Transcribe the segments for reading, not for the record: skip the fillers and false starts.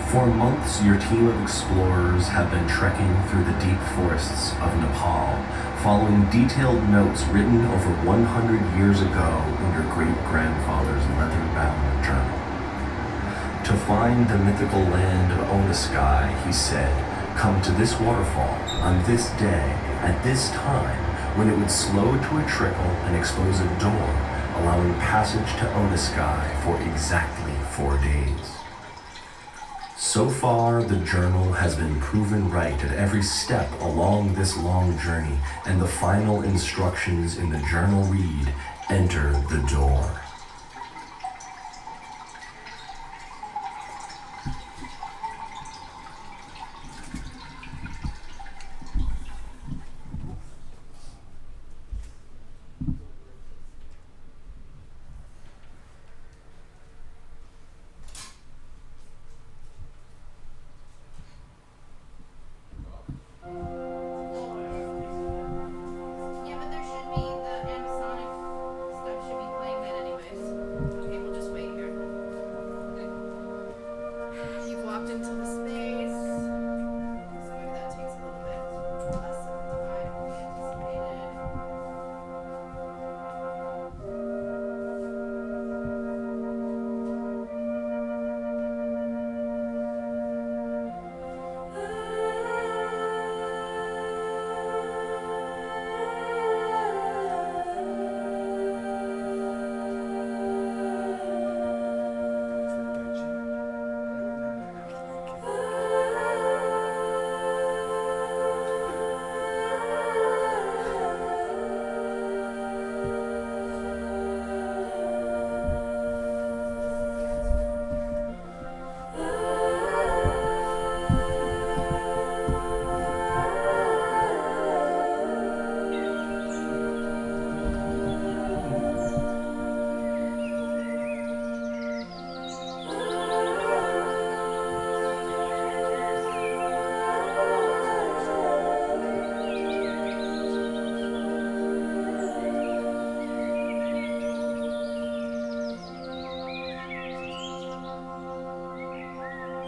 For months, your team of explorers have been trekking through the deep forests of Nepal, following detailed notes written over 100 years ago in your great-grandfather's leather-bound journal. To find the mythical land of Onaskai, he said, come to this waterfall on this day, at this time, when it would slow to a trickle and expose a door, allowing passage to Onaskai for exactly 4 days. So far, the journal has been proven right at every step along this long journey, and the final instructions in the journal read, enter the door.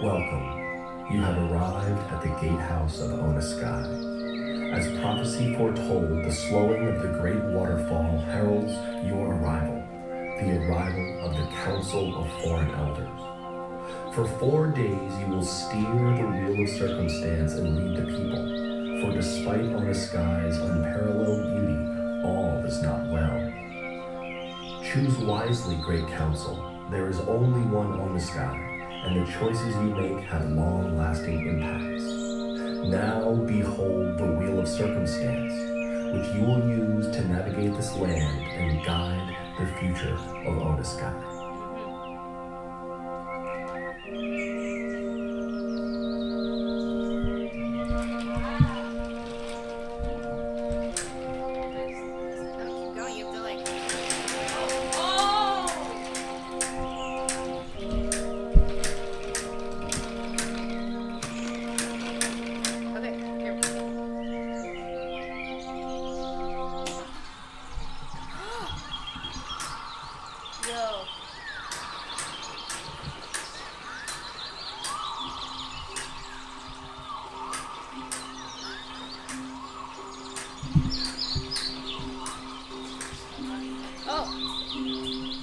Welcome. You have arrived at the gatehouse of Onaskai. As prophecy foretold, the slowing of the great waterfall heralds your arrival, the arrival of the Council of Foreign Elders. For 4 days you will steer the wheel of circumstance and lead the people, for despite Onaskai's unparalleled beauty, all is not well. Choose wisely, Great Council. There is only one Onaskai, and the choices you make have long-lasting impacts. Now behold the wheel of circumstance, which you will use to navigate this land and guide the future of Onaskai.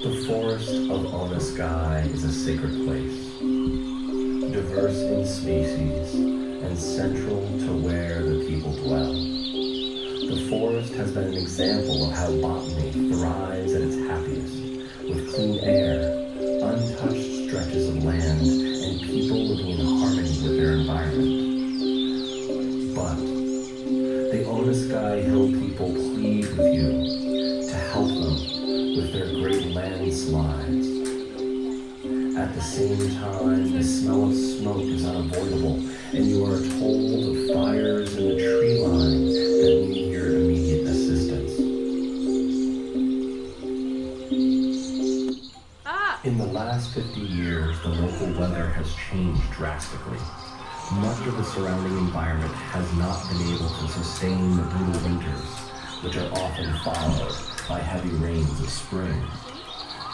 The forest of Onaskai is a sacred place, diverse in species and central to where the people dwell. The forest has been an example of how botany thrives at its happiest, with clean air, untouched stretches of land, and people living in harmony with their environment. But the Onaskai Hill people plead with you to help them with their great landslides. At the same time, the smell of smoke is unavoidable, and you are told of fires in the tree line that need your immediate assistance. In the last 50 years, the local weather has changed drastically. Much of the surrounding environment has not been able to sustain the brutal winters, which are often followed by heavy rains of spring.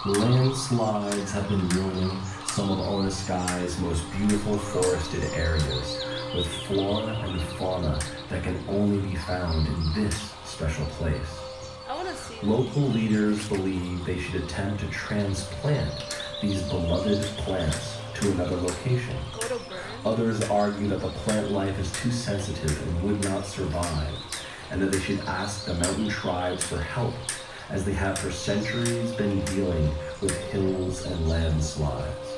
Landslides have been ruining some of Onasky's most beautiful forested areas with flora and fauna that can only be found in this special place. I want to see. Local leaders believe they should attempt to transplant these beloved plants to another location. Go to burn. Others argue that the plant life is too sensitive and would not survive, and that they should ask the mountain tribes for help, as they have for centuries been dealing with hills and landslides.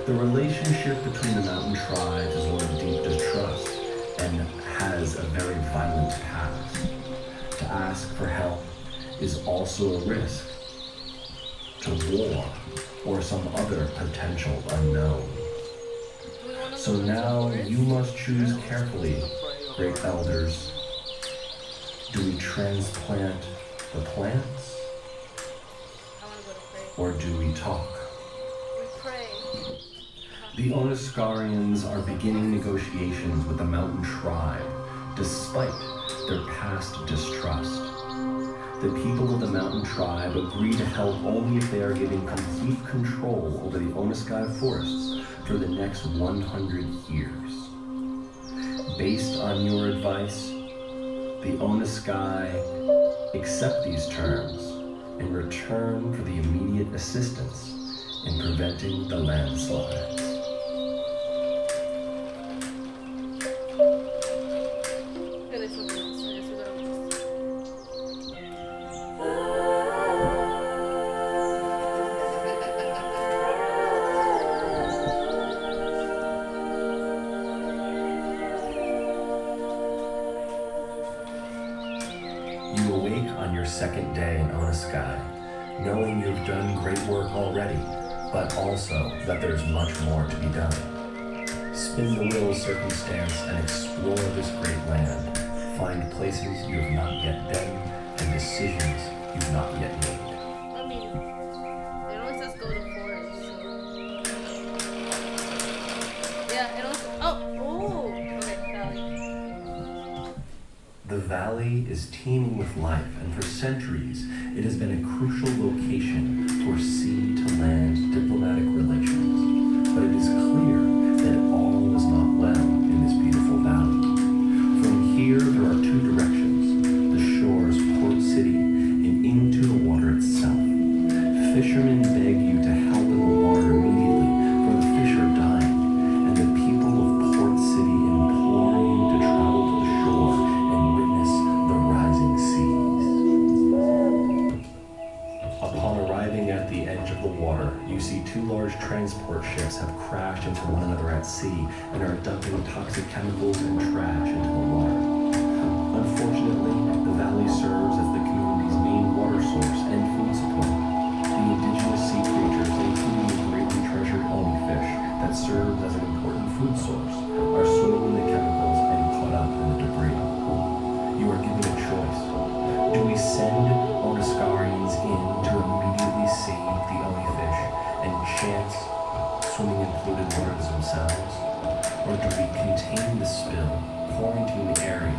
The relationship between the mountain tribes is one of deep distrust and has a very violent past. To ask for help is also a risk to war or some other potential unknown. So now you must choose carefully, great elders. Do we transplant the plants, or do we talk? We pray. The Onaskarians are beginning negotiations with the mountain tribe, despite their past distrust. The people of the mountain tribe agree to help only if they are given complete control over the Onasky forests for the next 100 years. Based on your advice, the Onasky accept these terms in return for the immediate assistance in preventing the landslides. You awake on your second day in Onasky, knowing you've done great work already, but also that there's much more to be done. Spin the wheel of circumstance and explore this great land. Find places you have not yet been and decisions you've not yet made. I mean, it only says go to forest. Yeah, it also. Oh! Okay, valley. The valley is teeming with life, and for centuries it has been a crucial location for sea-to-land diplomatic relations. But it is clear that all is not well in this beautiful valley. From here there are two directions, the shores of Port City and into the water itself. Fishermen beg you to help in the water immediately, for the fish are dying, and the people of Port City implore you to travel to the shore and witness the rising seas. Upon arriving at the edge of the water, you see two large transport ships have crashed into one another at sea and are dumping toxic chemicals and trash into the water. Unfortunately, the valley serves as the community's main water source and food supply. The indigenous sea creatures, including the greatly treasured Oni fish that serves as an important food source, are swimming in the chemicals and caught up in the debris. You are given a choice. Do we send Onaskarians in to immediately save the Oni fish and chance swimming in polluted waters themselves? Or do we contain the spill, quarantine the area,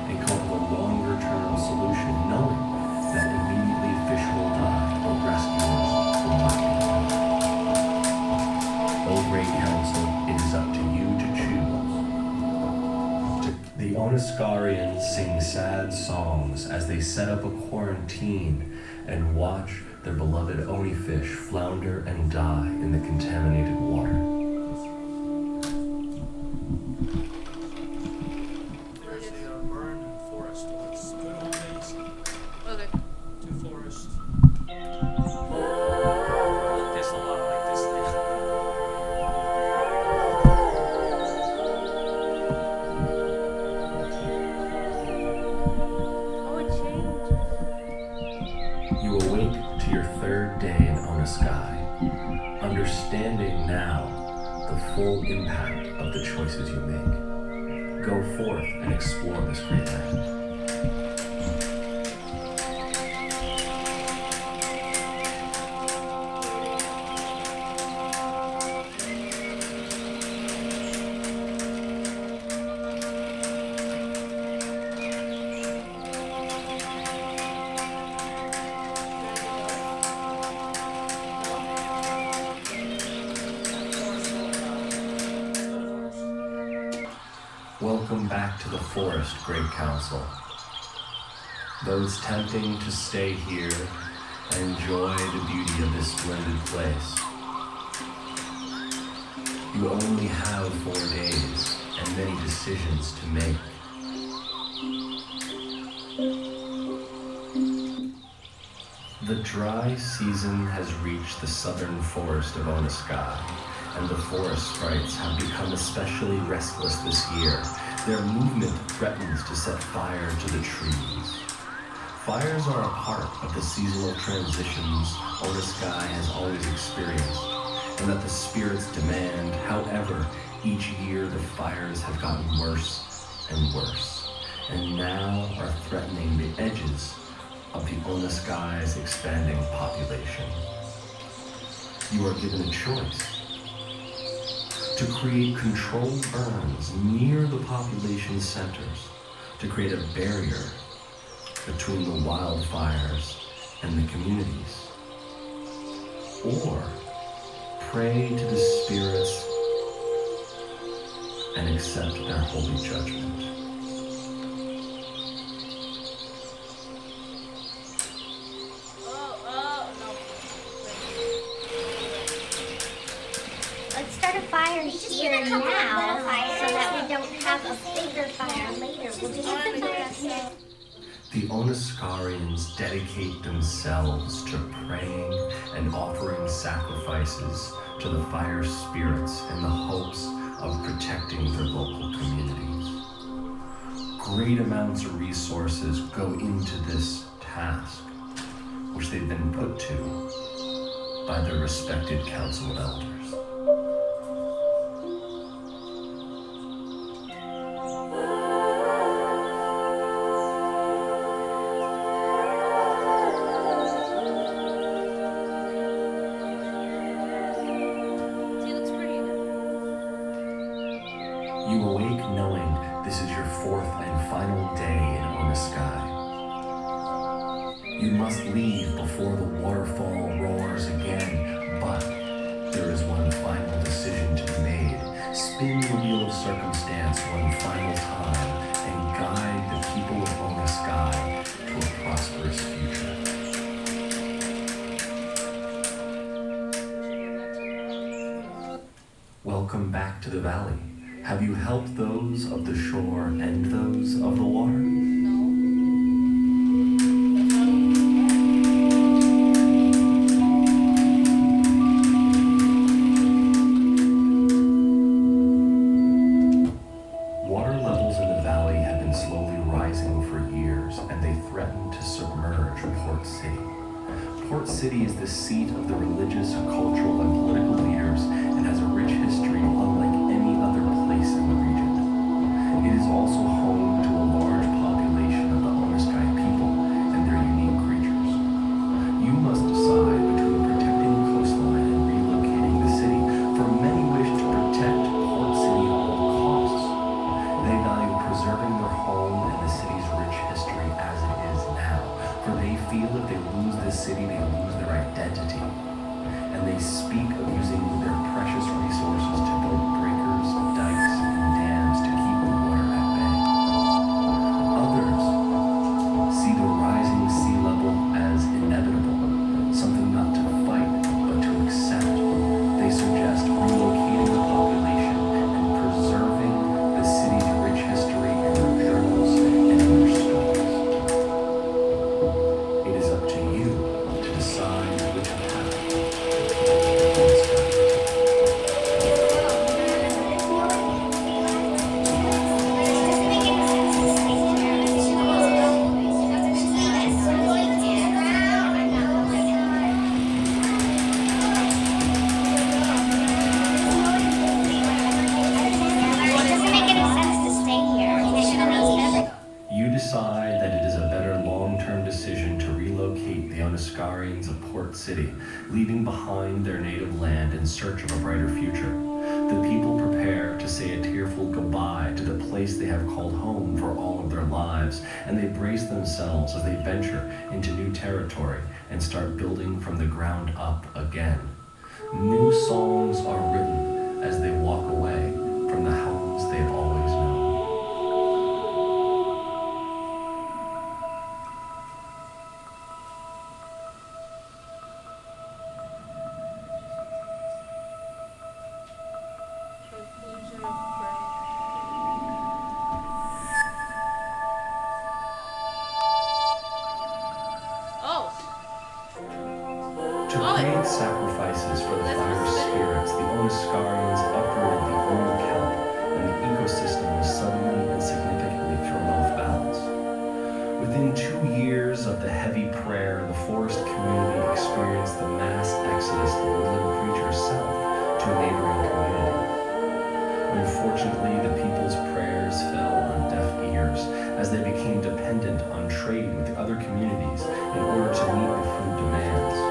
and come up with a longer-term solution, knowing that immediately fish will die, but rescuers will not be found? O Great Council, it is up to you to choose. The Onaskarians sing sad songs as they set up a quarantine and watch their beloved Oni fish flounder and die in the contaminated water. There's the burn and forest. It's good old days. Okay. To forest. Like this a lot, like this thing. Oh, it changed. You awake to your third day in Onasky, understanding now the full impact of the choices you make. Go forth and explore this great land. Welcome back to the forest, Great Council. Though it's tempting to stay here and enjoy the beauty of this splendid place, you only have 4 days and many decisions to make. The dry season has reached the southern forest of Onaskai, and the forest sprites have become especially restless this year. Their movement threatens to set fire to the trees. Fires are a part of the seasonal transitions Onaskai has always experienced, and that the spirits demand. However, each year the fires have gotten worse and worse, and now are threatening the edges of the Onaskai's expanding population. You are given a choice to create controlled burns near the population centers to create a barrier between the wildfires and the communities, or pray to the spirits and accept their holy judgment. Let's start a fire here now so that we don't have a bigger fire later. We'll just have the fire. The Onaskarians dedicate themselves to praying and offering sacrifices to the fire spirits in the hopes of protecting their local communities. Great amounts of resources go into this task, which they've been put to by their respected council of elders. She looks pretty good. You awake knowing this is your 4th and final day in Onaskai. You must leave before the waterfall roars again, but there is one final decision to be made. Spin the wheel of circumstance one final time and guide the people of Onaskai to a prosperous future. Welcome back to the valley. Have you helped those of the shore and those of the water? No. Water levels in the valley have been slowly rising for years, and they threaten to submerge Port City. Port City is the seat of the religious, cultural, and political leaders and has a rich history unlike any other place in the region. It is also home to a large population of the Onaskai people and their unique creatures. You must decide between protecting the coastline and relocating the city, for many wish to protect Port City at all costs. They value preserving their home and the city's rich history as it is now, for they feel if they lose this city, they lose their identity. And they speak of using their precious resources to build breakers, dikes, and dams to keep the water at bay. Others see the rising sea level as inevitable, something not to fight, but to accept. They suggest relocating the population and preserving the city's rich history in their journals and in their stories. It is up to you to decide which path to take. You decide that it is a better long-term decision to relocate the Onaskarians of Port City, leaving behind their native land in search of a brighter future. The people prepare to say a tearful goodbye to the place they have called home for all of their lives, and they brace themselves as they venture into new territory and start building from the ground up again. New songs are written as they walk away from the homes they have always known. To create sacrifices for the fire spirits, the Oniscarians uprooted the old kelp, and the ecosystem was suddenly and significantly thrown off balance. Within 2 years of the heavy prayer, the forest community experienced the mass exodus of woodland creatures south to a neighboring community. Unfortunately, the people's prayers fell on deaf ears as they became dependent on trade with the other communities in order to meet the food demands.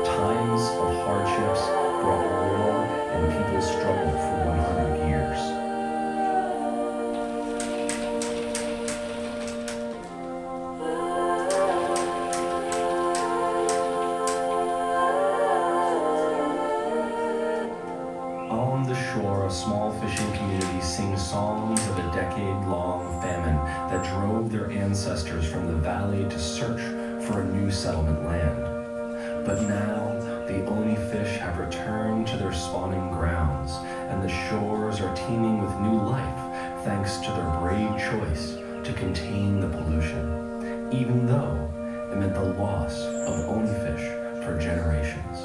Times of hardships brought war, and people struggled for 100 years. On the shore, a small fishing community sings songs of a decade-long famine that drove their ancestors from the valley to search for a new settlement land. But now, the Oni fish have returned to their spawning grounds, and the shores are teeming with new life thanks to their brave choice to contain the pollution, even though it meant the loss of Oni fish for generations.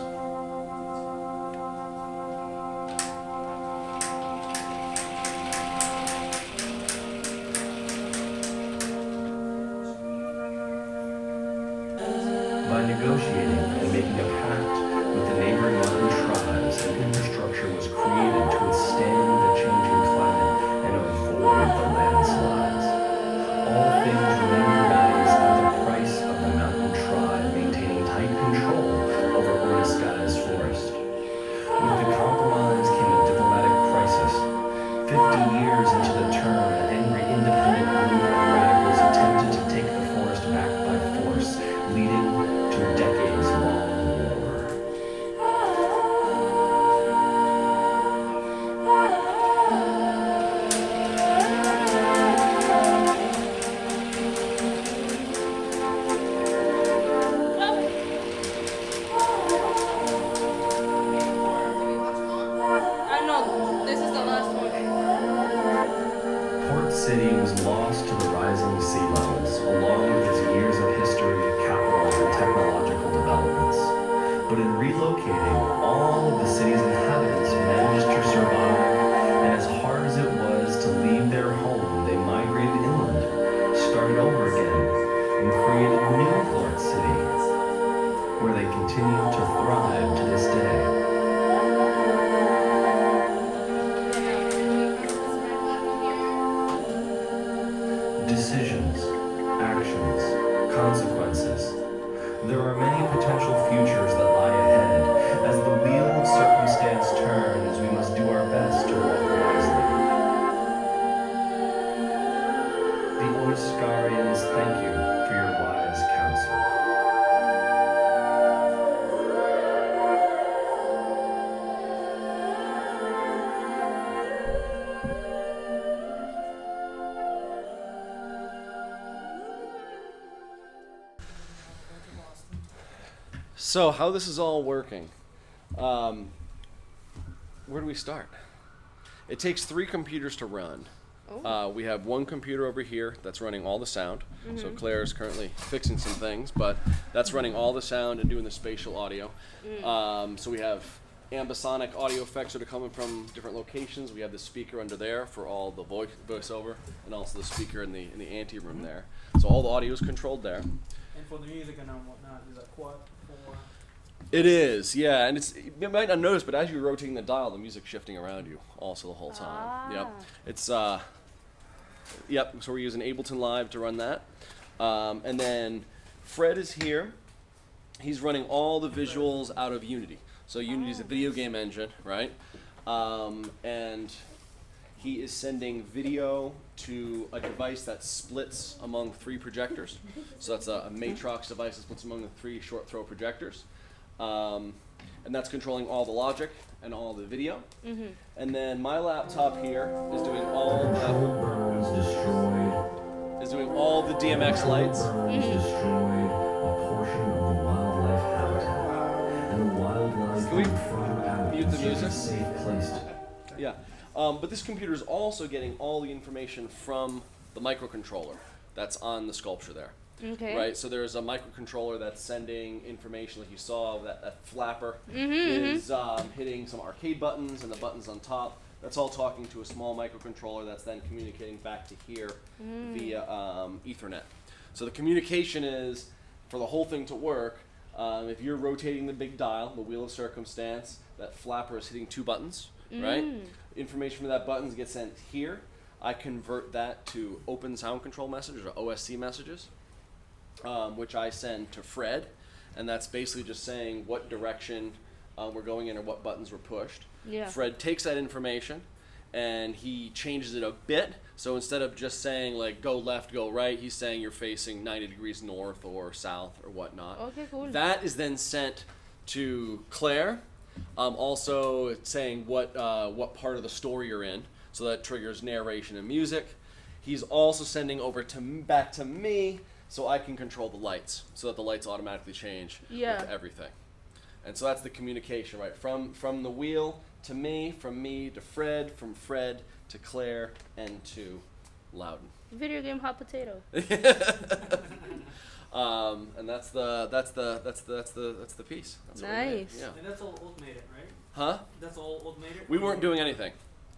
By negotiating and making a pact with the neighboring mountain tribes, an infrastructure was created to withstand the changing climate and avoid the landslides. All things remained as at the price of the mountain tribe maintaining tight control over Orniskaya's forest. With the compromise came a diplomatic crisis. 50 years into the term, an angry independent group of radicals attempted to take the forest back by force, leading to a decades-long war. I know, this is the last one. Port City was lost to the rising sea levels, along with its years of history, capital, and technological developments. But in relocating, all of the city's inhabitants managed to survive, and as hard as it was to leave their home, they migrated inland, started over again, and created new Port City, where they continue to thrive to this day. Decisions, actions, consequences. There are many potential futures that lie ahead. As the wheel of circumstance turns, we must do our best to walk wisely. The Oniscarians thank you for your wise counsel. So, how this is all working? Where do we start? It takes 3 computers to run. We have one computer over here that's running all the sound. So Claire is currently fixing some things, but that's running all the sound and doing the spatial audio. So we have ambisonic audio effects that are coming from different locations. We have the speaker under there for all the voiceover, and also the speaker in the ante room there. So all the audio is controlled there. And for the music and whatnot, is that quad 4? It is, yeah, and you might not notice, but as you're rotating the dial, the music's shifting around you also the whole time. Yep, it's yep. So we're using Ableton Live to run that, and then Fred is here. He's running all the visuals out of Unity. So Unity is a video game engine, right? And he is sending video to a device that splits among 3 projectors. So that's a Matrox device that splits among the 3 short throw projectors. And that's controlling all the logic and all the video. And then my laptop here is doing all the DMX lights. Destroyed a portion of the wildlife habitat, and the wildlife Can we further out mute the is music? a safe place to. Yeah, but this computer is also getting all the information from the microcontroller that's on the sculpture there. Okay. Right, so there's a microcontroller that's sending information, like you saw, that flapper Mm-hmm, is hitting some arcade buttons, and the buttons on top, that's all talking to a small microcontroller that's then communicating back to here via Ethernet. So the communication is, for the whole thing to work, if you're rotating the big dial, the wheel of circumstance, that flapper is hitting 2 buttons, right? Information from that buttons gets sent here. I convert that to open sound control messages, or OSC messages, which I send to Fred, and that's basically just saying what direction we're going in or what buttons were pushed. Yeah. Fred takes that information and he changes it a bit. So instead of just saying like go left, go right, he's saying you're facing 90 degrees north or south or whatnot. Okay, cool. That is then sent to Claire. Also, it's saying what part of the story you're in, so that triggers narration and music. He's also sending over back to me, so I can control the lights, so that the lights automatically change with everything. And so that's the communication, right? From the wheel to me, from me to Fred, from Fred to Claire, and to Loudon. Video game hot potato. And that's the piece. That's what we made. Nice. Yeah. And that's all automated, right? Huh? That's all automated? We weren't doing anything.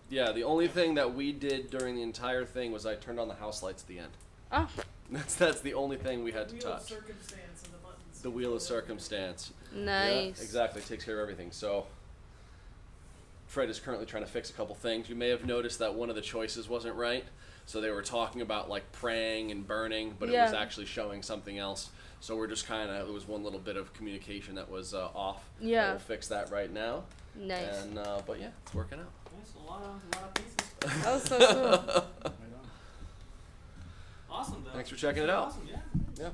Yeah, the only thing that we did during the entire thing was I turned on the house lights at the end. Oh. That's the only thing we had to Wheel of touch. circumstance and the buttons. The wheel of circumstance. Nice. Yeah, exactly. Takes care of everything. So Fred is currently trying to fix a couple things. You may have noticed that one of the choices wasn't right. So they were talking about like praying and burning, but it was actually showing something else. So we're just kind of, it was one little bit of communication that was off. Yeah. We'll fix that right now. Nice. And but yeah, it's working out. Yes, a lot of pieces. That was so cool. Awesome, though. Thanks for checking it out. Awesome, yeah. Yeah.